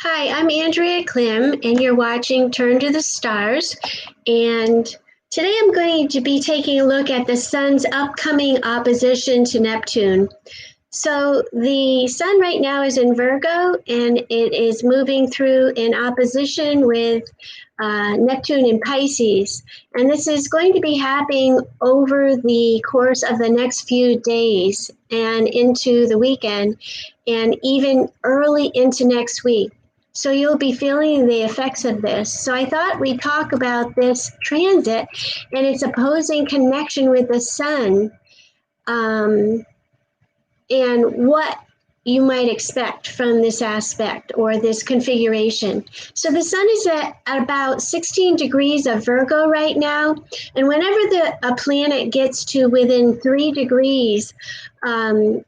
Hi, I'm Andrea Klim, and you're watching Turn to the Stars. And today I'm going to be taking a look at the Sun's upcoming opposition to Neptune. So the Sun right now is in Virgo, and it is moving through in opposition with Neptune in Pisces. And this is going to be happening over the course of the next few days and into the weekend, and even early into next week. So you'll be feeling the effects of this. So I thought we'd talk about this transit and its opposing connection with the Sun. And what you might expect from this aspect or this configuration. So the Sun is at about 16 degrees of Virgo right now, and whenever a planet gets to within 3 degrees of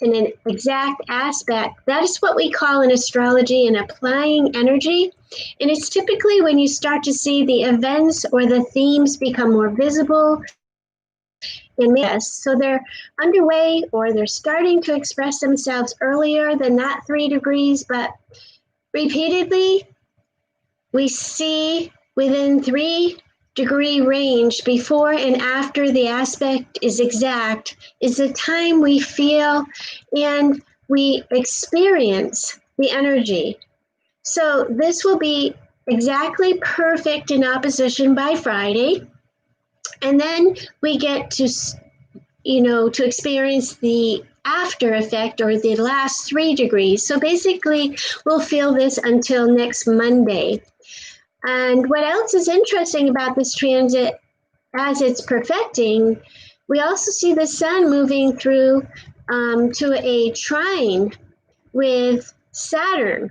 an exact aspect, that is what we call in astrology an applying energy. And it's typically when you start to see the events or the themes become more visible. So they're underway or they're starting to express themselves earlier than that 3 degrees, but repeatedly we see within 3-degree range before and after the aspect is exact is the time we feel and we experience the energy. So this will be exactly perfect in opposition by Friday. And then we get to experience the after effect or the last 3 degrees. So basically, we'll feel this until next Monday. And what else is interesting about this transit as it's perfecting, we also see the Sun moving through to a trine with Saturn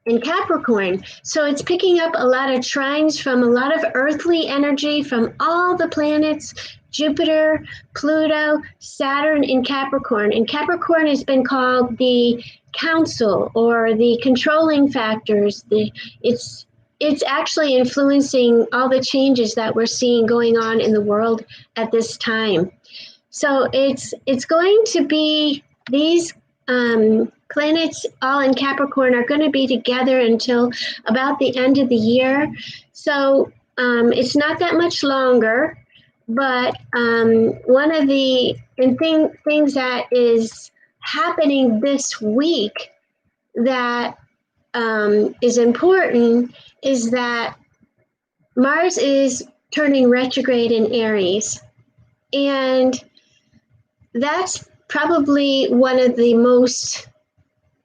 in Capricorn. So it's picking up a lot of trines from a lot of earthly energy from all the planets, Jupiter, Pluto, Saturn in Capricorn. And Capricorn has been called the council or the controlling factors. It's actually influencing all the changes that we're seeing going on in the world at this time. So it's going to be these planets all in Capricorn are going to be together until about the end of the year. So it's not that much longer, but one of the things that is happening this week that is important is that Mars is turning retrograde in Aries. And that's probably one of the most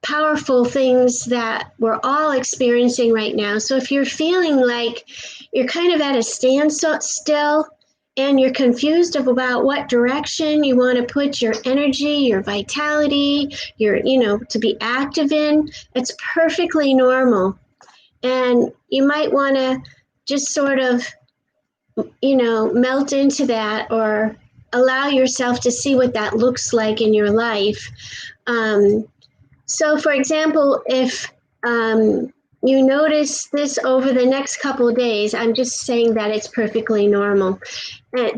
powerful things that we're all experiencing right now. So if you're feeling like you're kind of at a standstill and you're confused about what direction you want to put your energy, your vitality, to be active in, it's perfectly normal. And you might want to just sort of, melt into that or allow yourself to see what that looks like in your life. So, for example, if you notice this over the next couple of days, I'm just saying that it's perfectly normal.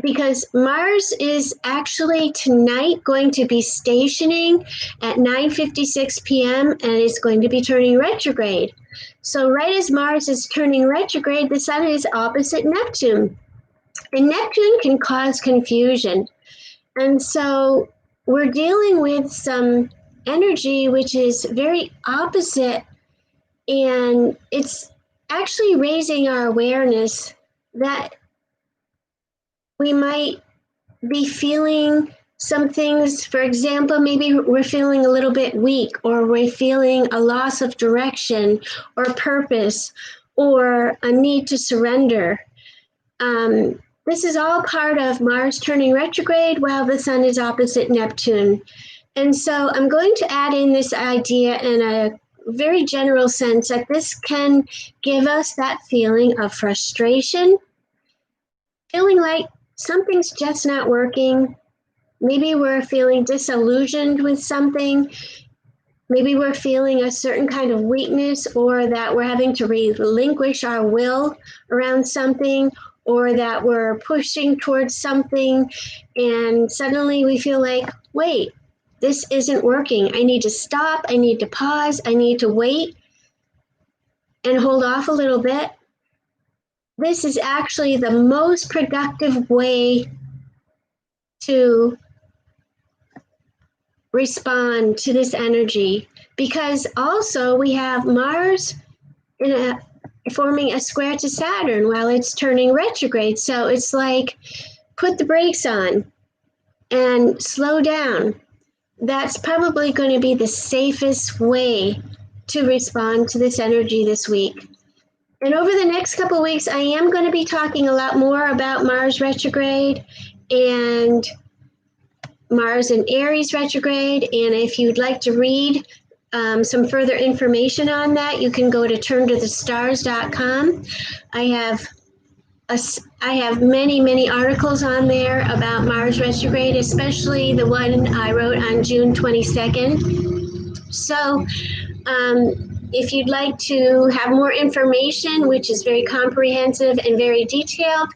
Because Mars is actually tonight going to be stationing at 9:56 p.m. and it's going to be turning retrograde. So right as Mars is turning retrograde, the Sun is opposite Neptune. And Neptune can cause confusion. And so we're dealing with some energy which is very opposite, and it's actually raising our awareness that we might be feeling some things. For example, maybe we're feeling a little bit weak, or we're feeling a loss of direction or purpose, or a need to surrender. This is all part of Mars turning retrograde while the Sun is opposite Neptune. And so I'm going to add in this idea in a very general sense that this can give us that feeling of frustration, feeling like something's just not working. Maybe we're feeling disillusioned with something. Maybe we're feeling a certain kind of weakness, or that we're having to relinquish our will around something, or that we're pushing towards something, and suddenly we feel like, wait, this isn't working. I need to stop. I need to pause. I need to wait. and hold off a little bit, this is actually the most productive way to respond to this energy, because also we have Mars forming a square to Saturn while it's turning retrograde. So it's like, put the brakes on and slow down. That's probably going to be the safest way to respond to this energy this week. And over the next couple of weeks, I am going to be talking a lot more about Mars retrograde and Mars and Aries retrograde. And if you'd like to read some further information on that, you can go to turntothestars.com. I have many articles on there about Mars retrograde, especially the one I wrote on June 22nd. So if you'd like to have more information, which is very comprehensive and very detailed,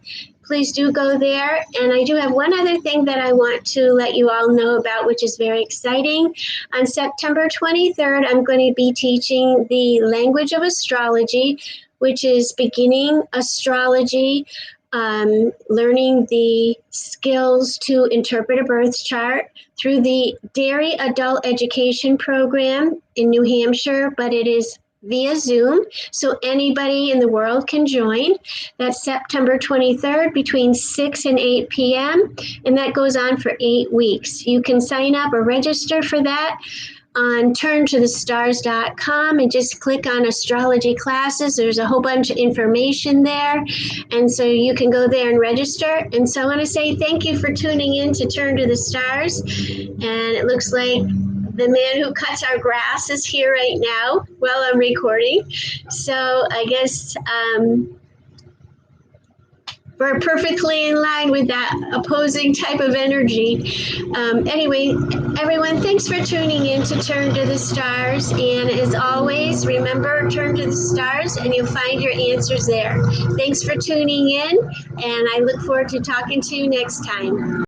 please do go there. And I do have one other thing that I want to let you all know about, which is very exciting. On September 23rd, I'm going to be teaching the language of astrology, which is beginning astrology, learning the skills to interpret a birth chart through the Dairy Adult Education Program in New Hampshire, but it is via Zoom, so anybody in the world can join. That's September 23rd between 6 and 8 p.m., and that goes on for 8 weeks. You can sign up or register for that on turntothestars.com and just click on astrology classes. There's a whole bunch of information there, and so you can go there and register. And so I want to say thank you for tuning in to Turn to the Stars. And it looks like the man who cuts our grass is here right now while I'm recording. So I guess we're perfectly in line with that opposing type of energy. Anyway, everyone, thanks for tuning in to Turn to the Stars. And as always, remember, turn to the stars and you'll find your answers there. Thanks for tuning in, and I look forward to talking to you next time.